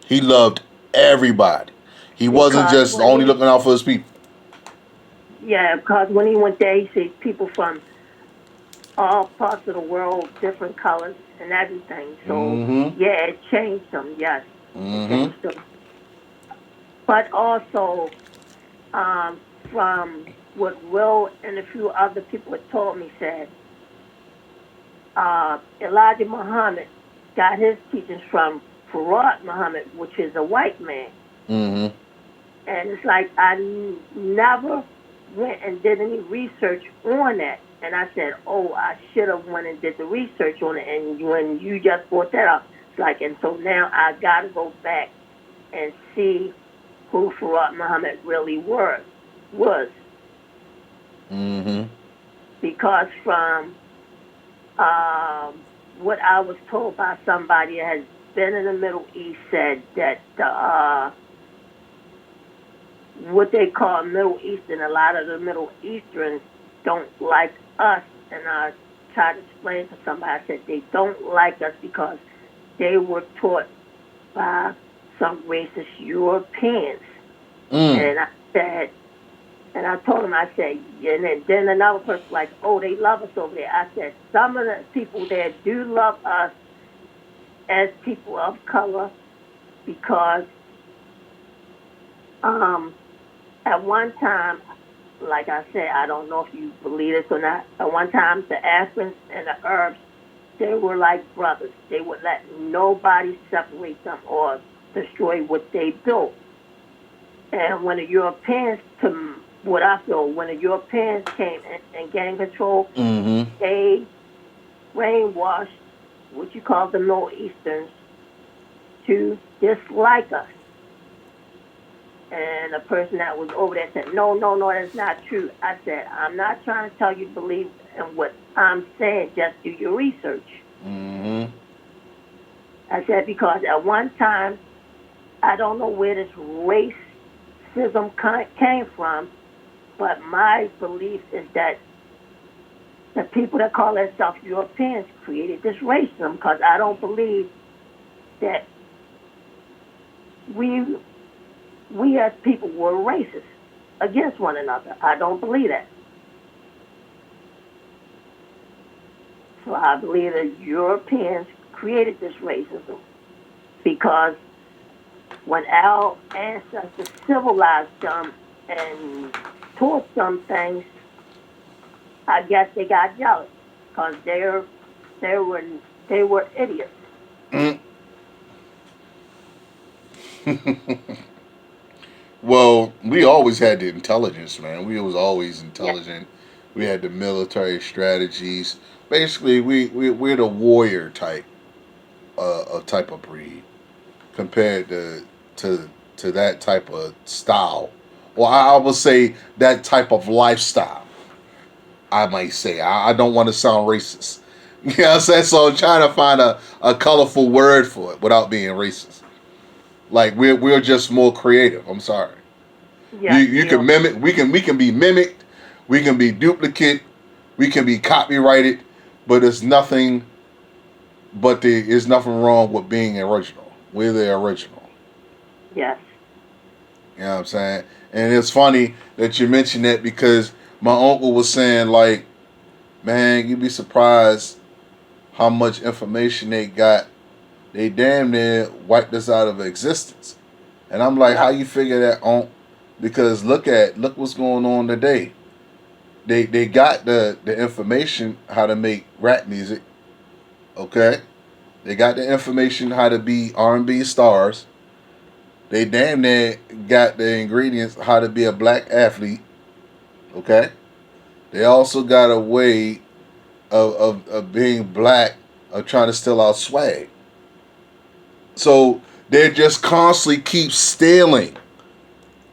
He loved everybody. He wasn't because just when only he, looking out for his people. yeah, because when he went there, he said people from all parts of the world, different colors and everything. So Mm-hmm. yeah, it changed him. Yes, it Mm-hmm. changed him. But also, um, from what Will and a few other people had told me, said Elijah Muhammad got his teachings from Farad Muhammad, which is a white man. Mm-hmm. And it's like never went and did any research on that. And I said, oh, I should have went and did the research on it. And when you just brought that up, it's like, and so now I got to go back and see who Farad Muhammad really was Mm-hmm. because from what I was told by somebody that has been in the Middle East said that what they call Middle Eastern, a lot of the Middle Easterns don't like us. And I tried to explain to somebody, I said they don't like us because they were taught by some racist Europeans. Mm. And I said, and I told him, I said, and then another person like, oh, they love us over there. I said, some of the people there do love us as people of color because um, at one time, like I said, I don't know if you believe this or not. At one time, the Africans and the Arabs, they were like brothers. They would let nobody separate them or destroy what they built. And when the Europeans, to what I feel, when the Europeans came and gained control, Mm-hmm. they brainwashed what you call the Middle Easterns to dislike us. And a person that was over there said, no, no, no, that's not true. I said, I'm not trying to tell you to believe in what I'm saying, just do your research. Mm-hmm. I said, because at one time, I don't know where this racism came from, but my belief is that the people that call themselves Europeans created this racism because I don't believe that we we as people were racist against one another. I don't believe that. So I believe that Europeans created this racism because when our ancestors civilized them and taught them things, I guess they got jealous because they were they were idiots. Well, we always had the intelligence, man. We was always Yeah, intelligent. We had the military strategies. Basically, we're the warrior type, a type of breed compared to to that type of style. Or I would say that type of lifestyle. I might say. I don't want to sound racist. You know what I'm saying? So I'm trying to find a colorful word for it without being racist. Like we're just more creative. I'm sorry. yes, You we can are. mimic. We can be mimicked. We can be duplicate. We can be copyrighted. But there's nothing. But there's nothing wrong with being original. We're the original. Yes. You know what I'm saying? And it's funny that you mentioned that because my uncle was saying like, man, you'd be surprised how much information they got. They damn near wiped us out of existence. And I'm like, how Yep. you figure that on? Because look what's going on today. They got the information how to make rap music. Okay, they got the information how to be R&B stars. They damn near got the ingredients how to be a black athlete. Okay, they also got a way of being black of trying to steal our swag. So they just constantly keep stealing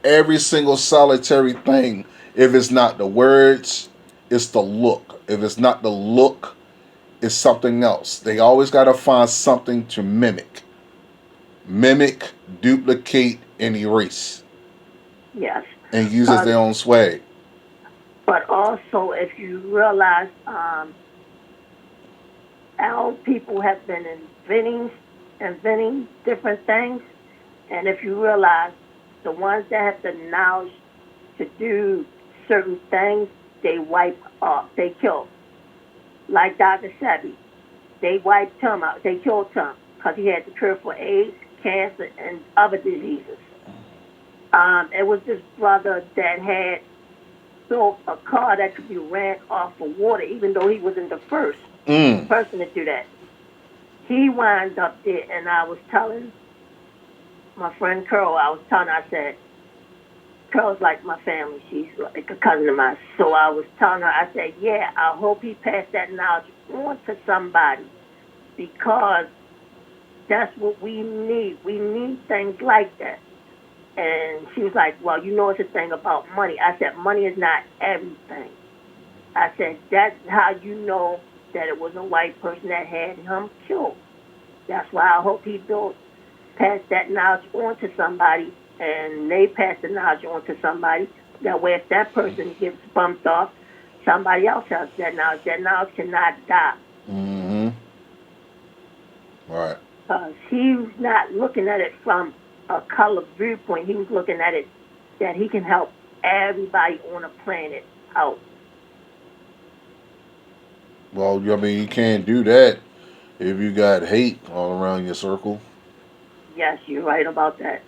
every single solitary thing. If it's not the words, it's the look. If it's not the look, it's something else. They always got to find something to mimic, duplicate, and erase, Yes. and use as Because, their own swag. but also, if you realize, our people have been inventing different things. And if you realize the ones that have the knowledge to do certain things, they wipe off, they kill. Like Dr. Sebi, they wiped him out, they killed him because he had the cure for AIDS, cancer, and other diseases. It was this brother that had built a car that could be ran off of water, even though he wasn't the first Mm. person to do that. He wound up there, and I was telling my friend Carol, I said, Carol's like my family. She's like a cousin of mine. So I was telling her, I said, yeah, I hope he passed that knowledge on to somebody because that's what we need. We need things like that. And she was like, well, you know, it's a thing about money. I said, money is not everything. I said, that's how you know that it was a white person that had him killed. That's why I hope he built, passed that knowledge on to somebody, and they pass the knowledge on to somebody. That way, if that person gets bumped off, somebody else has that knowledge. That knowledge cannot die. Mm-hmm. Right. Because he's not looking at it from a color viewpoint. He was looking at it that he can help everybody on the planet out. Well, I mean, you can't do that if you got hate all around your circle. Yes, you're right about that.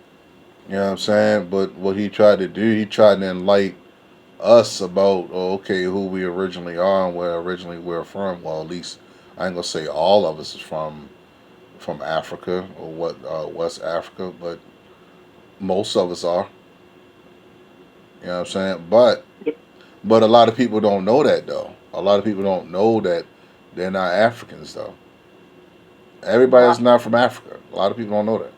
You know what I'm saying? But what he tried to do, he tried to enlighten us about, oh, okay, who we originally are and where originally we're from. Well, at least I ain't gonna say all of us is from Africa or what West Africa, but most of us are. You know what I'm saying? But a lot of people don't know that though. A lot of people don't know that they're not Africans though. Everybody's Well, not from Africa. A lot of people don't know that.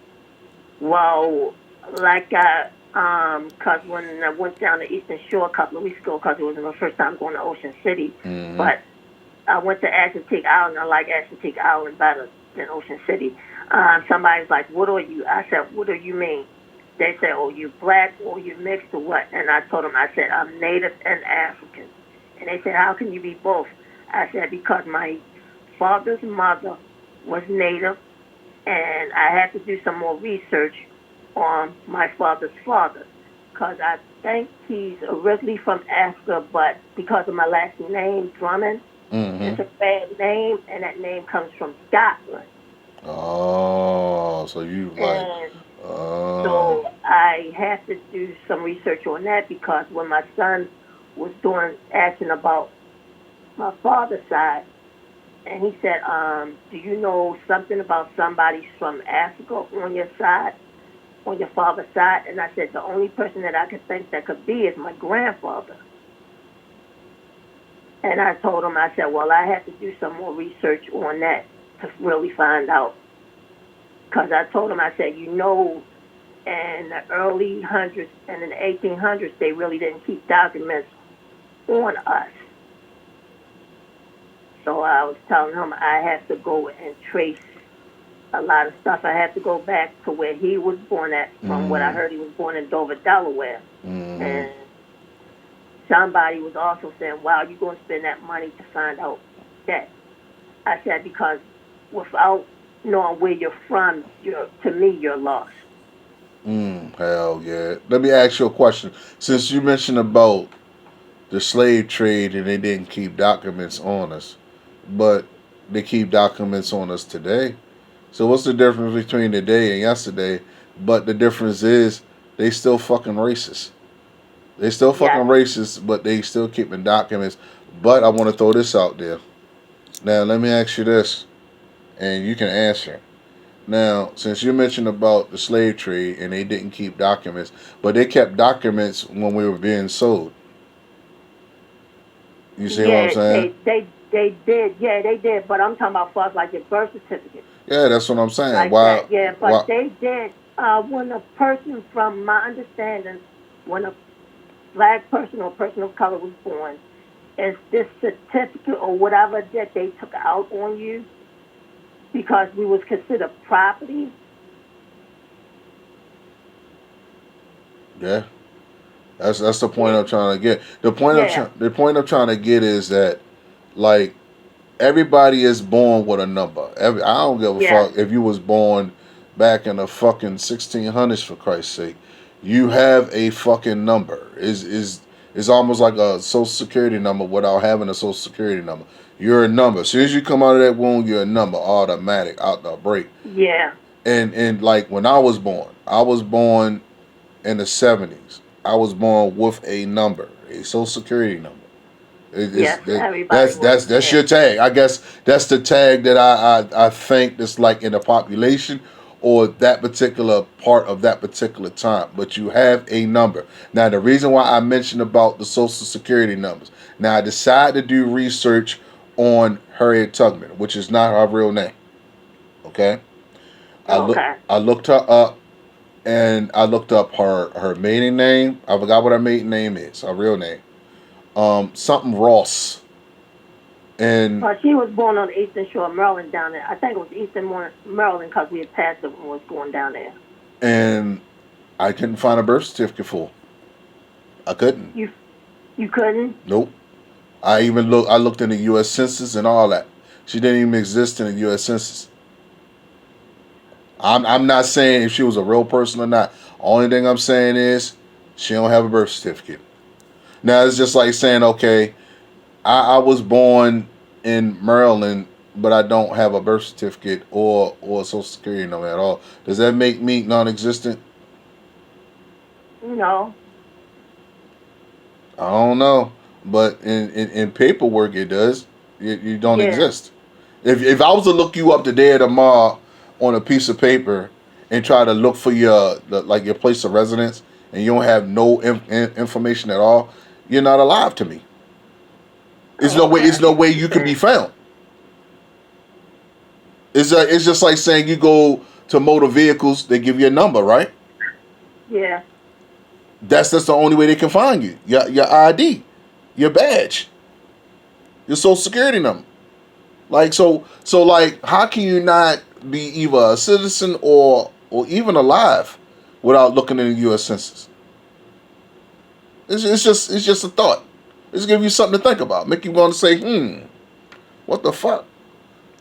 well, like cause when I went down the Eastern Shore a couple of weeks ago, cause it was my first time going to Ocean City, Mm-hmm. but I went to Ashanti Island. I like Ashanti Island better than Ocean City. Somebody's like, "What are you?" I said, "What do you mean?" They said, "Oh, you black or you mixed or what?" And I told them, I said, "I'm Native and African." And they said, "How can you be both?" I said, "Because my father's mother was Native, and I had to do some more research on my father's father, because I think he's originally from Africa, but because of my last name, Drummond, Mm-hmm. it's a bad name, and that name comes from Scotland. Oh, so you like, And oh, so I have to do some research on that because when my son was doing asking about my father's side, and he said, "Do you know something about somebody from Africa on your side, on your father's side?" And I said, "The only person that I could think that could be is my grandfather." And I told him, I said, "Well, I have to do some more research on that to really find out." Because I told him, I said, "You know, in the early hundreds and in the 1800s, they really didn't keep documents on us." So I was telling him I have to go and trace a lot of stuff. I have to go back to where he was born at. From what I mm, heard, he was born in Dover, Delaware. mm-hmm. And somebody was also saying, "Wow, you're going to spend that money to find out that." I said, "Because without knowing where you're from, to me, you're lost." Hell yeah. Let me ask you a question. Since you mentioned about the slave trade and they didn't keep documents on us, but they keep documents on us today. So what's the difference between today and yesterday? But the difference is they still fucking racist. They still fucking Yes, racist, but they still keeping documents. But I want to throw this out there. Now let me ask you this, and you can answer. Now, since you mentioned about the slave trade and they didn't keep documents, but they kept documents when we were being sold. You see what I'm yeah, saying? they did, yeah, they did. But I'm talking about far as like your birth certificate, Yeah, that's what I'm saying. like Why? that. Yeah, but Why? they did. When a person, from my understanding, when a black person or person of color was born, is this certificate or whatever that they took out on you because we was considered property. Yeah, that's the point Yeah, I'm trying to get. yeah, The point I'm trying to get is that like everybody is born with a number. I don't give a yes, fuck if you was born back in the fucking 1600s, for Christ's sake. You have a fucking number. Is almost like a social security number without having a social security number. You're a number. As soon as you come out of that womb, you're a number, automatic, out the break. Yeah. And like when I was born in the 70s. I was born with a number, a social security number. Yes, everybody was. That's Yeah. your tag. I guess that's the tag that I think that's like in the population or that particular part of that particular time. But you have a number. Now the reason why I mentioned about the social security numbers. Now I decided to do research on Harriet Tubman, which is not her real name. Okay. Okay. I looked her up and I looked up her maiden name. I forgot what her maiden name is, her real name. Something Ross. And She was born on the Eastern Shore of Maryland down there. I think it was Maryland because we had passed it when we was going down there. and I couldn't find a birth certificate for her. I couldn't. You couldn't? Nope. I looked in the US Census and all that. She didn't even exist in the US Census. I'm not saying if she was a real person or not. Only thing I'm saying is she don't have a birth certificate. Now it's just like saying, okay, I was born in Maryland, but I don't have a birth certificate or a social security number at all. Does that make me non-existent? No. I don't know, but in paperwork it does. You don't Yeah. exist. If I was to look you up today or tomorrow on a piece of paper and try to look for your place of residence and you don't have no information at all, you're not alive to me. There's no way. Okay. There's no way you can be found. It's just like saying you go to motor vehicles, they give you a number, right? Yeah. That's the only way they can find you. Your ID, your badge, your social security number. Like so like how can you not be either a citizen or even alive without looking in the U.S. Census? It's just a thought. It's give you something to think about, make you want to say, what the fuck?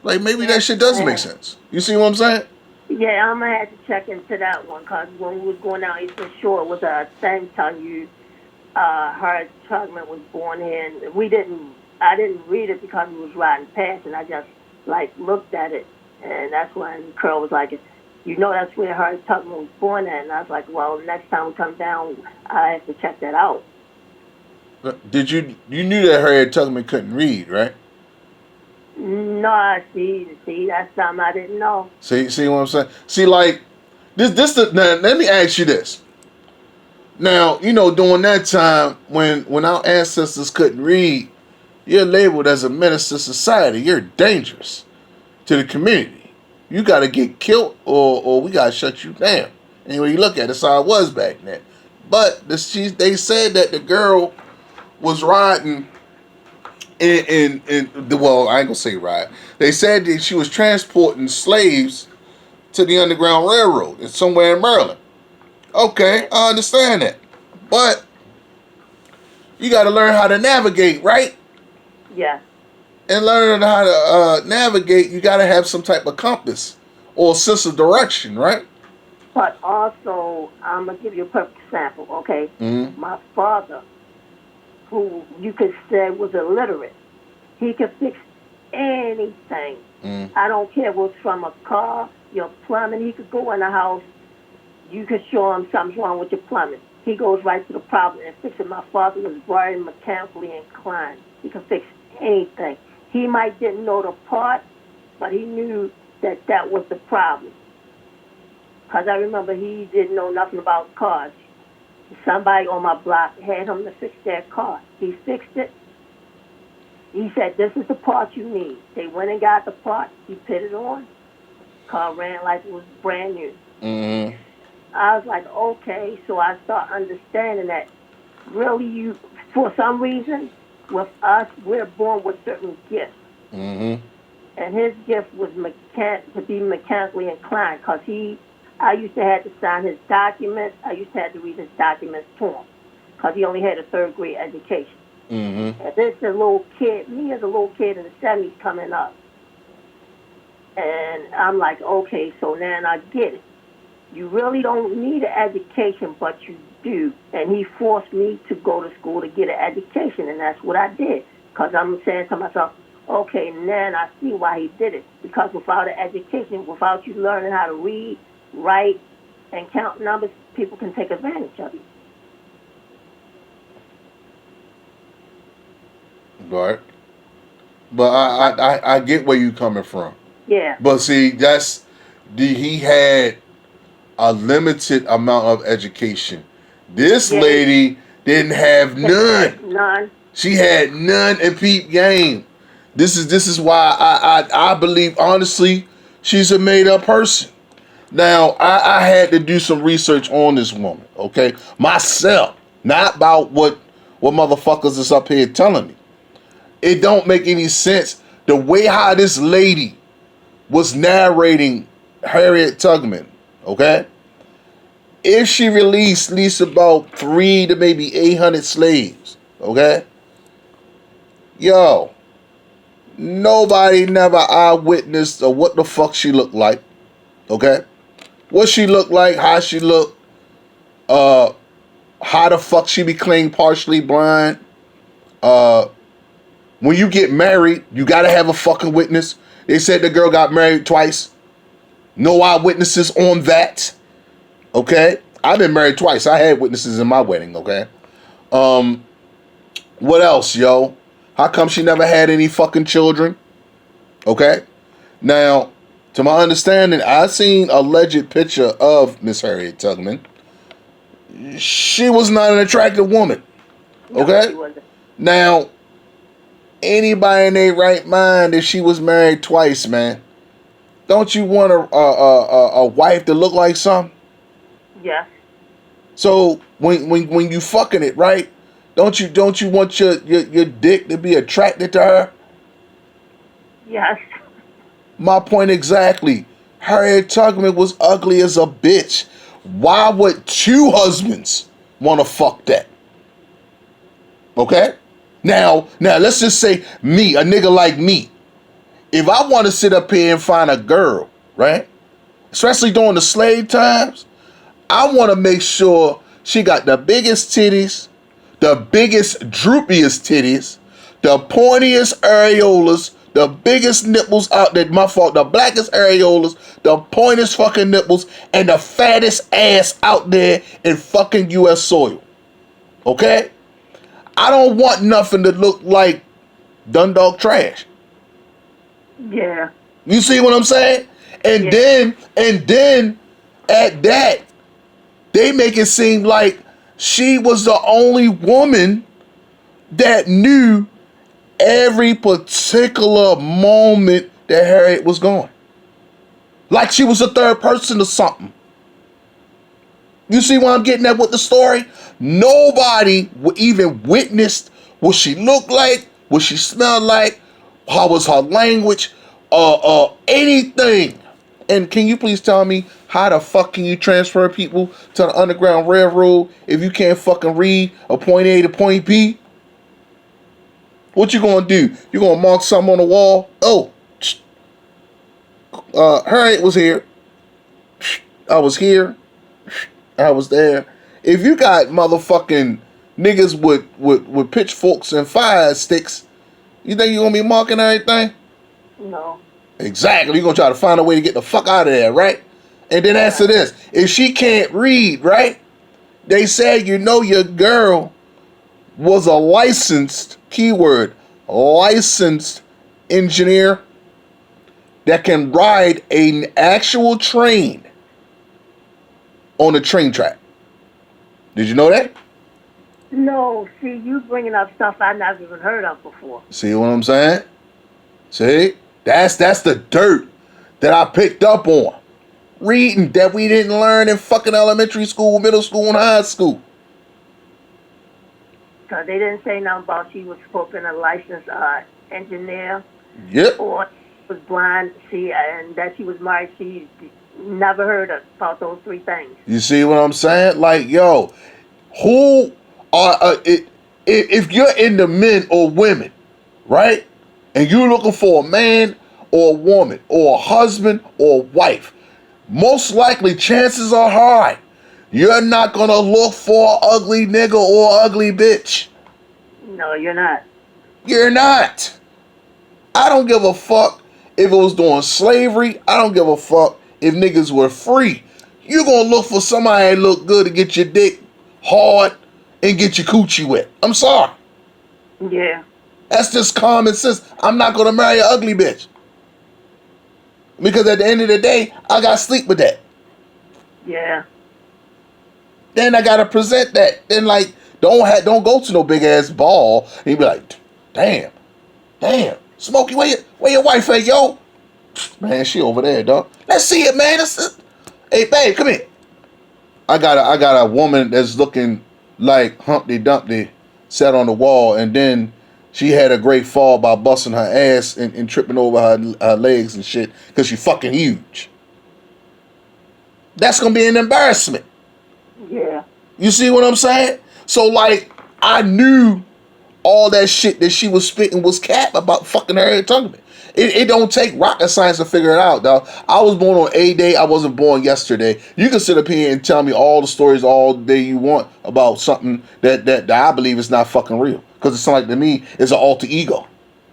Like maybe that shit does make sense. You see what I'm saying? Yeah, I'm gonna have to check into that one because when we was going down Eastern Shore, it was a thing telling you her Tubman was born here. And I didn't read it because we was riding past, and I just like looked at it, and that's when Curl was like, that's where her Tubman was born at, and I was like, well, next time we come down, I have to check that out. Did you knew that Harriet Tubman couldn't read, right? No, I see, that's something I didn't know. See what I'm saying? See, like now, let me ask you this. Now, during that time when our ancestors couldn't read, you're labeled as a menace to society. You're dangerous to the community. You got to get killed or we got to shut you down. Anyway, you look at it, that's how it was back then. But they said that the girl was riding well, I ain't gonna say ride. They said that she was transporting slaves to the Underground Railroad. It's somewhere in Maryland. Okay, I understand that. But you got to learn how to navigate, right? Yeah. And learning how to navigate, you got to have some type of compass or sense of direction, right? But also, I'm gonna give you a perfect example. Okay, Mm-hmm. my father, who you could say was illiterate, he could fix anything. Mm-hmm. I don't care if it was from a car, your plumbing. He could go in the house. You could show him something's wrong with your plumbing. He goes right to the problem and fixes it. My father was very mechanically inclined. He could fix anything. He might didn't know the part, but he knew that was the problem. Because I remember he didn't know nothing about cars. Somebody on my block had him to fix their car. He fixed it. He said, this is the part you need. They went and got the part. He put it on. Car ran like it was brand new. Mm-hmm. I was like, okay. So I start understanding that really for some reason, with us, we're born with certain gifts. Mm-hmm. And his gift was to be mechanically inclined because I used to have to sign his documents. I used to have to read his documents to him because he only had a third grade education. Mm-hmm. And this is a little kid, me as a little kid in the 70s coming up. And I'm like, okay, so now I get it. You really don't need an education, but you do. And he forced me to go to school to get an education, and that's what I did. Because I'm saying to myself, okay, now I see why he did it. Because without an education, without you learning how to read, write, and count numbers, people can take advantage of you. Right. But I get where you coming from. Yeah. But see, he had a limited amount of education. This Yeah. lady didn't have none. None. She had none in peep game. This is why I believe honestly she's a made up person. Now I had to do some research on this woman, okay? Myself, not about what motherfuckers is up here telling me. It don't make any sense the way how this lady was narrating Harriet Tubman, okay? If she released at least about 3 to maybe 800 slaves, okay? Yo, nobody never eyewitnessed or what the fuck she looked like, okay? What she looked like, how she looked, how the fuck she became partially blind. When you get married, you gotta have a fucking witness. They said the girl got married twice. No eyewitnesses on that. Okay? I've been married twice. I had witnesses in my wedding, okay? What else, yo? How come she never had any fucking children? Okay? Now, to my understanding, I seen a alleged picture of Miss Harriet Tubman. She was not an attractive woman. Okay? No, she wasn't. Now, anybody in their right mind, if she was married twice, man, don't you want a wife to look like something? Yes. So when you fucking it, right? Don't you want your dick to be attracted to her? Yes. My point exactly. Harriet Tubman was ugly as a bitch. Why would 2 husbands want to fuck that? Okay? Now let's just say me, a nigga like me. If I want to sit up here and find a girl, right? Especially during the slave times, I want to make sure she got the biggest titties, the biggest droopiest titties, the pointiest areolas, the biggest nipples out there, my fault, the blackest areolas, the pointiest fucking nipples, and the fattest ass out there in fucking US soil. Okay? I don't want nothing to look like Dundalk trash. Yeah. You see what I'm saying? And Yeah. then at that, they make it seem like she was the only woman that knew every particular moment that Harriet was going. Like she was a third person or something. You see what I'm getting at with the story? Nobody even witnessed what she looked like, what she smelled like, how was her language, anything. And can you please tell me how the fuck can you transfer people to the Underground Railroad if you can't fucking read a point A to point B? What you gonna do? You gonna mark something on the wall? Oh, Harriet was here. I was here. I was there. If you got motherfucking niggas with pitchforks and fire sticks, you think you're gonna be marking everything? No. Exactly. You're gonna try to find a way to get the fuck out of there, right? And then answer this. If she can't read, right? They said, you know, your girl was a licensed, keyword, licensed engineer that can ride an actual train on a train track. Did you know that? No. See, you bringing up stuff I never even heard of before. See what I'm saying? See? That's the dirt that I picked up on. Reading that we didn't learn in fucking elementary school, middle school, and high school. So they didn't say nothing about she was supposed to be a licensed engineer. Yep. Or was blind. See, and that she was married. She never heard about those 3 things. You see what I'm saying? Like, yo, who are if you're into men or women, right? And you're looking for a man or a woman or a husband or a wife, most likely chances are high you're not gonna look for an ugly nigga or ugly bitch. No, you're not. You're not. I don't give a fuck if it was during slavery. I don't give a fuck if niggas were free. You're gonna look for somebody that look good to get your dick hard and get your coochie wet. I'm sorry. Yeah. That's just common sense. I'm not gonna marry an ugly bitch. Because at the end of the day, I gotta sleep with that. Yeah. Then I gotta present that. Then like don't go to no big ass ball and you be like, damn, Smokey, where your wife at, yo? Man, she over there, dog. Let's see it, man. Hey, babe, come here. I got a woman that's looking like Humpty Dumpty sat on the wall, and then she had a great fall by busting her ass and tripping over her legs and shit because she fucking huge. That's gonna be an embarrassment. Yeah. You see what I'm saying? So like, I knew all that shit that she was spitting was cap about fucking Harriet Tubman. It don't take rocket science to figure it out, dog. I was born on A Day. I wasn't born yesterday. You can sit up here and tell me all the stories all day you want about something that I believe is not fucking real. Because it sounds like to me it's an alter ego.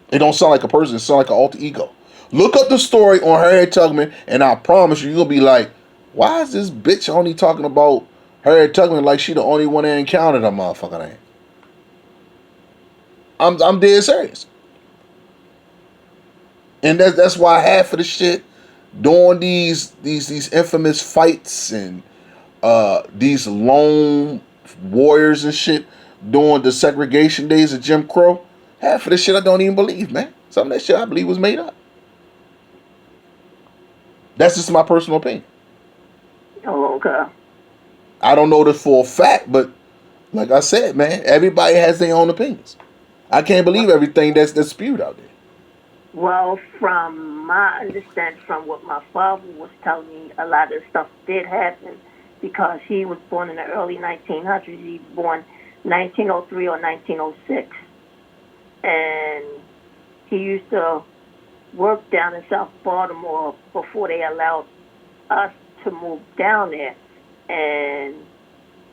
It don't sound like a person. It sounds like an alter ego. Look up the story on Harriet Tubman, and I promise you, you're gonna be like, why is this bitch only talking about Harriet Tubman like she the only one that encountered a motherfucker name? I'm dead serious. And that's why half of the shit during these infamous fights and these lone warriors and shit during the segregation days of Jim Crow, half of the shit I don't even believe, man. Some of that shit I believe was made up. That's just my personal opinion. Oh, okay. I don't know this for a fact, but like I said, man, everybody has their own opinions. I can't believe everything that's spewed out there. Well, from my understanding, from what my father was telling me, a lot of stuff did happen because he was born in the early 1900s. He was born 1903 or 1906. And he used to work down in South Baltimore before they allowed us to move down there. And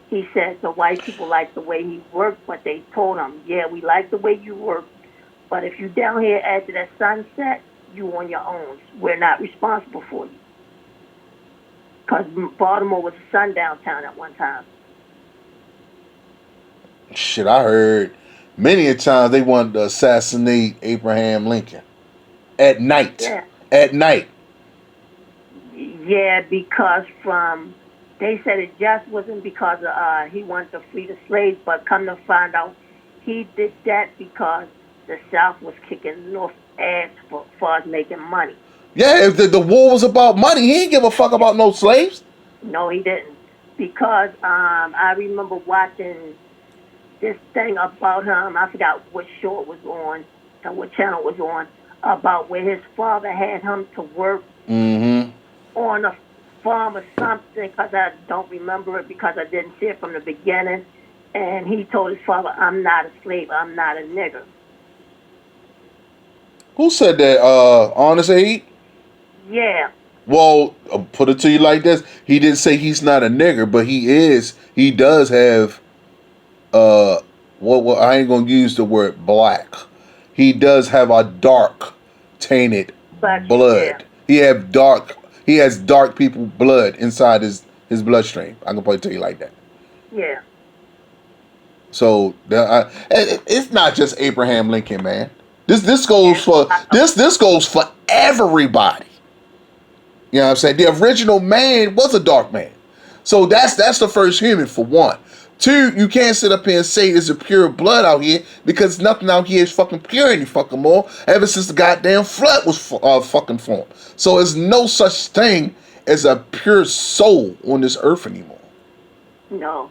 he said the white people liked the way he worked, but they told him, yeah, we like the way you work, but if you down here after that sunset, you on your own. We're not responsible for you. Because Baltimore was a sundown town at one time. Shit, I heard many a times they wanted to assassinate Abraham Lincoln at night. Yeah. At night. Yeah, because they said it just wasn't because he wanted to free the slaves, but come to find out, he did that because the South was kicking North ass for far as making money. Yeah, if the war was about money, he didn't give a fuck about no slaves. No, he didn't. Because I remember watching this thing about him. I forgot what show it was on and what channel it was on, about where his father had him to work on a farm or something, because I don't remember it because I didn't see it from the beginning. And he told his father, I'm not a slave, I'm not a nigger. Who said that? Honest Aid? Yeah. Well, I'll put it to you like this: he didn't say he's not a nigger, but he is. He does have. Well, I ain't gonna use the word black. He does have a dark, tainted But blood. He has dark people blood inside his bloodstream. I can probably tell you like that. Yeah. So it's not just Abraham Lincoln, man. This goes for this goes for everybody. You know what I'm saying? The original man was a dark man. So that's the first human for one. Two, you can't sit up here and say there's a pure blood out here because nothing out here is fucking pure any fucking more ever since the goddamn flood was fucking formed. So there's no such thing as a pure soul on this earth anymore. No.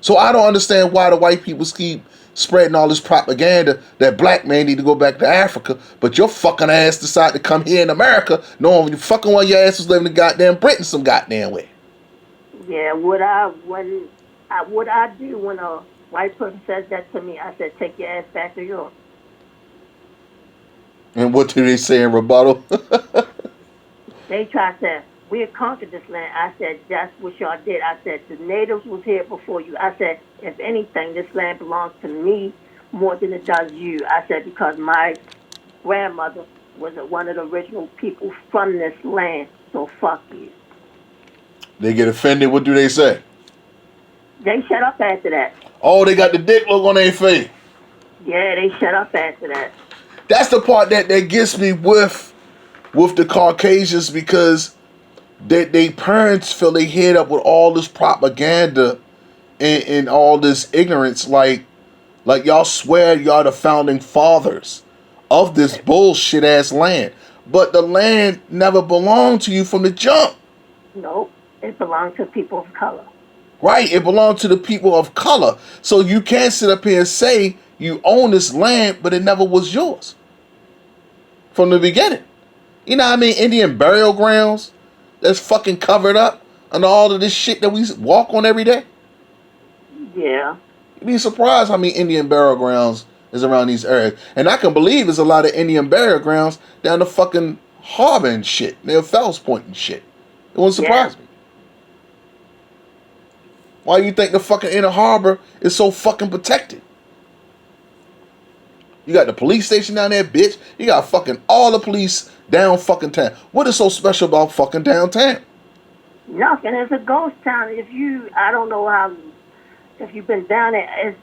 So I don't understand why the white people keep spreading all this propaganda that black man need to go back to Africa, but your fucking ass decide to come here in America knowing you fucking while your ass was living in goddamn Britain some goddamn way. Yeah, what I do when a white person says that to me, I said, take your ass back to Europe. And what do they say in rebuttal? They tried to say, we had conquered this land. I said, that's what y'all did. I said, the natives was here before you. I said, if anything, this land belongs to me more than it does you. I said, because my grandmother was one of the original people from this land. So fuck you. They get offended. What do they say? They shut up after that. Oh, they got the dick look on their face. Yeah, they shut up after that. That's the part that gets me with the Caucasians, because they parents fill their head up with all this propaganda and all this ignorance, like y'all swear y'all the founding fathers of this bullshit ass land, but the land never belonged to you from the jump. Nope, it belongs to people of color. Right, it belonged to the people of color. So you can't sit up here and say you own this land, but it never was yours from the beginning. You know what I mean? Indian burial grounds that's fucking covered up under all of this shit that we walk on every day. Yeah. You'd be surprised how many Indian burial grounds is around these areas. And I can believe there's a lot of Indian burial grounds down the fucking harbor and shit, near Fells Point and shit. It wouldn't surprise me. Why you think the fucking inner harbor is so fucking protected? You got the police station down there, bitch. You got fucking all the police down fucking town. What is so special about fucking downtown? Nothing. It's a ghost town. I don't know how, if you've been down there,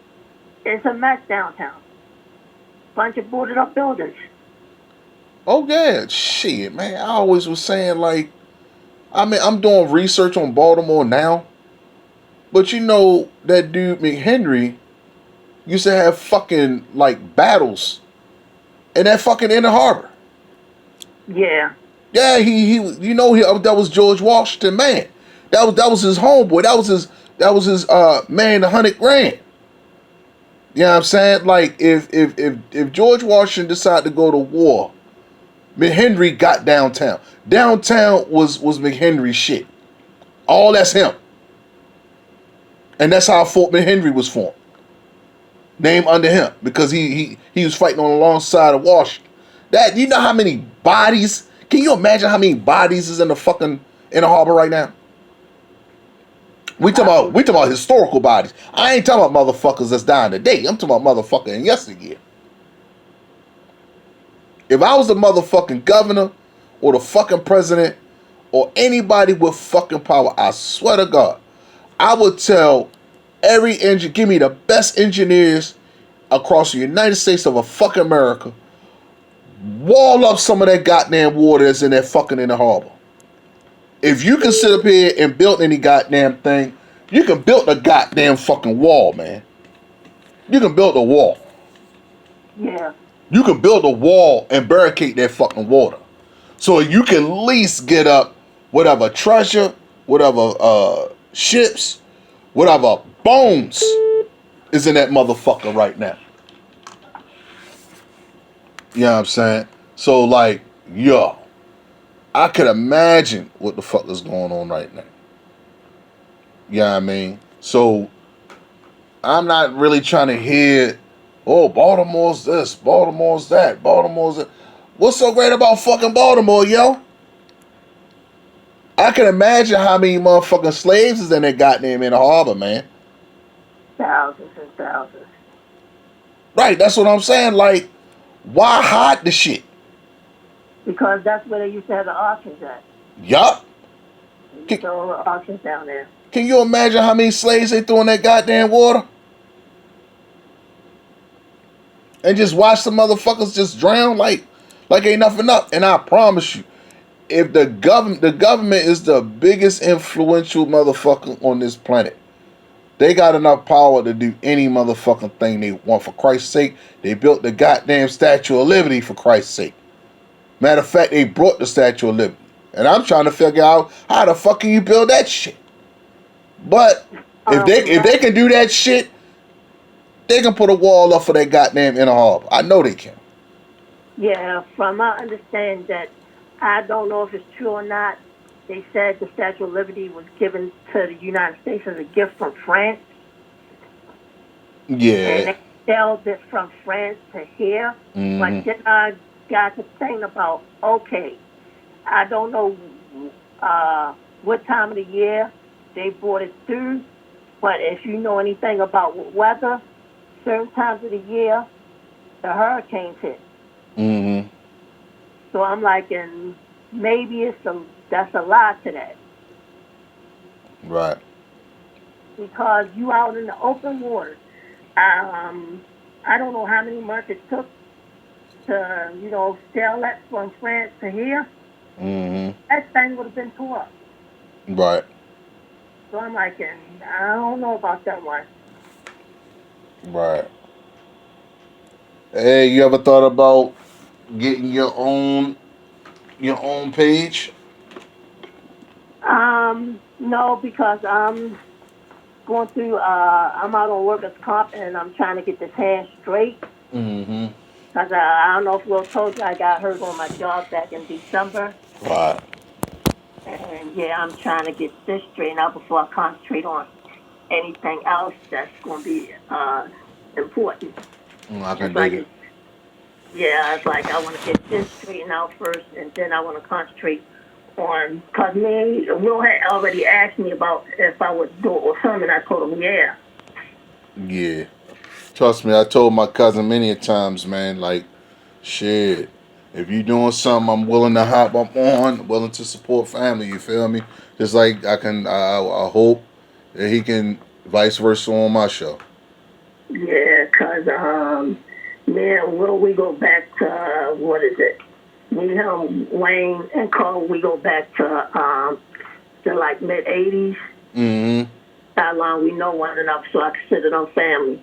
it's a mess downtown. Bunch of boarded up buildings. Oh yeah, shit, man. I always was saying, like, I mean, I'm doing research on Baltimore now, but you know that dude McHenry used to have fucking like battles in that fucking inner harbor. Yeah. Yeah, he that was George Washington, man. That was his homeboy. That was his man, $100,000. You know what I'm saying? Like if George Washington decided to go to war, McHenry got downtown. Downtown was McHenry's shit. All that's him. And that's how Fort McHenry was formed. Named under him, because he was fighting on the long side of Washington. That, you know how many bodies? Can you imagine how many bodies is in the harbor right now? We talking about historical bodies. I ain't talking about motherfuckers that's dying today. I'm talking about motherfucker in yesteryear. If I was the motherfucking governor or the fucking president or anybody with fucking power, I swear to God, I would tell every engineer, give me the best engineers across the United States of a fucking America, wall up some of that goddamn water that's in that fucking in the harbor. If you can sit up here and build any goddamn thing, you can build a goddamn fucking wall, man. You can build a wall. Yeah. You can build a wall and barricade that fucking water. So you can at least get up whatever treasure, whatever ships, whatever bones is in that motherfucker right now. You know what I'm saying? So like, yo, I could imagine what the fuck is going on right now. You know what I mean? So I'm not really trying to hear, oh, Baltimore's this, Baltimore's that, Baltimore's that. What's so great about fucking Baltimore, yo? I can imagine how many motherfucking slaves is in that goddamn in the harbor, man. Thousands and thousands. Right, that's what I'm saying. Like, why hide the shit? Because that's where they used to have the auctions at. Yup. They used to hold the auctions down there. Can you imagine how many slaves they threw in that goddamn water? And just watch the motherfuckers just drown like ain't nothing up. And I promise you, if the government is the biggest influential motherfucker on this planet, they got enough power to do any motherfucking thing they want. For Christ's sake, they built the goddamn Statue of Liberty, for Christ's sake. Matter of fact, they brought the Statue of Liberty. And I'm trying to figure out how the fuck can you build that shit. But if they can do that shit, they can put a wall up for that goddamn inner harbor. I know they can. Yeah, from my understanding that, I don't know if it's true or not, they said the Statue of Liberty was given to the United States as a gift from France. Yeah. And they sailed it from France to here. Mm-hmm. But didn't our got to thinking about, okay, I don't know what time of the year they brought it through, but if you know anything about weather, certain times of the year, the hurricanes hit. Mm-hmm. So I'm like, and maybe that's a lot to that Right. because you out in the open water. I don't know how many months it took to, sail that from France to here. Mm-hmm. That thing would have been tore up. Right. So I'm like, and I don't know about that one. Right. Hey, you ever thought about getting your own page? No, because I'm going through. I'm out on workers' comp, and I'm trying to get this hair straight. Mm-hmm. Cause I don't know if Will told you I got hurt on my job back in December, Right. and yeah, I'm trying to get this straightened out before I concentrate on anything else that's going to be important. I can It's dig like it. it's like I want to get this straightened out first, and then I want to concentrate on. Cause me, Will had already asked me about if I would do it with him, and I told him yeah. Yeah. Trust me, I told my cousin many a times, man, like, shit. If you doing something, I'm willing to hop up on, willing to support family, you feel me? Just like I hope that he can vice versa on my show. Yeah, cause man, Will, we go back to what is it? Me, him, Wayne, and Cole. We go back to like mid '80s. Mm-hmm. How long we know one another, so I consider them family.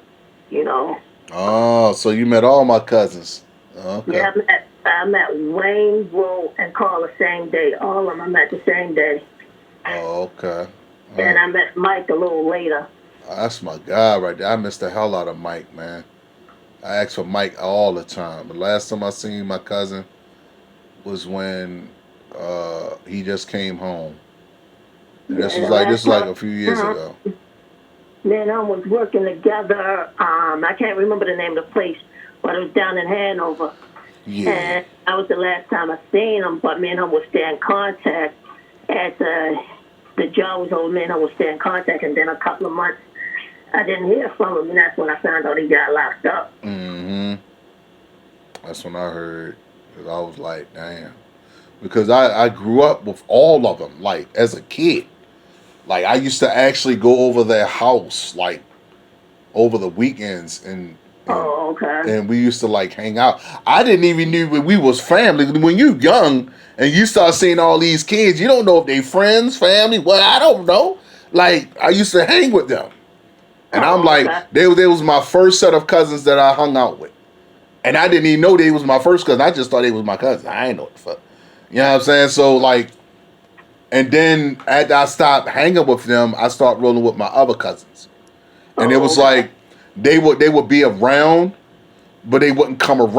You know. Oh, so you met all my cousins. Okay. Yeah, I met Wayne, Will, and Carl the same day. All of them I met the same day, Oh, okay. and I met Mike a little later. That's my guy right there. I miss the hell out of Mike, man. I ask for Mike all the time. The last time I seen my cousin was when he just came home. And Yeah, the this last was like time a few years ago. me and him was working together. I can't remember the name of the place, but it was down in Hanover. Yeah. And that was the last time I seen him, but me and him would stay in contact. At the job was over, me and him would stay in contact, and then a couple of months I didn't hear from him, and that's when I found out he got locked up. Mm-hmm. That's when I heard. 'Cause I was like, damn. Because I grew up with all of them, like, as a kid. Like, I used to actually go over their house, like, over the weekends, Oh, okay. and we used to, like, hang out. I didn't even knew when we was family. When you young and you start seeing all these kids, you don't know if they friends, family. Well, I don't know. Like, I used to hang with them. And I'm Oh, like, okay. they was my first set of cousins that I hung out with. And I didn't even know they was my first cousin. I just thought they was my cousin. I ain't know what the fuck. You know what I'm saying? So, like, and then after I stopped hanging with them, I started rolling with my other cousins. And it Oh, was okay. like they would be around, but they wouldn't come around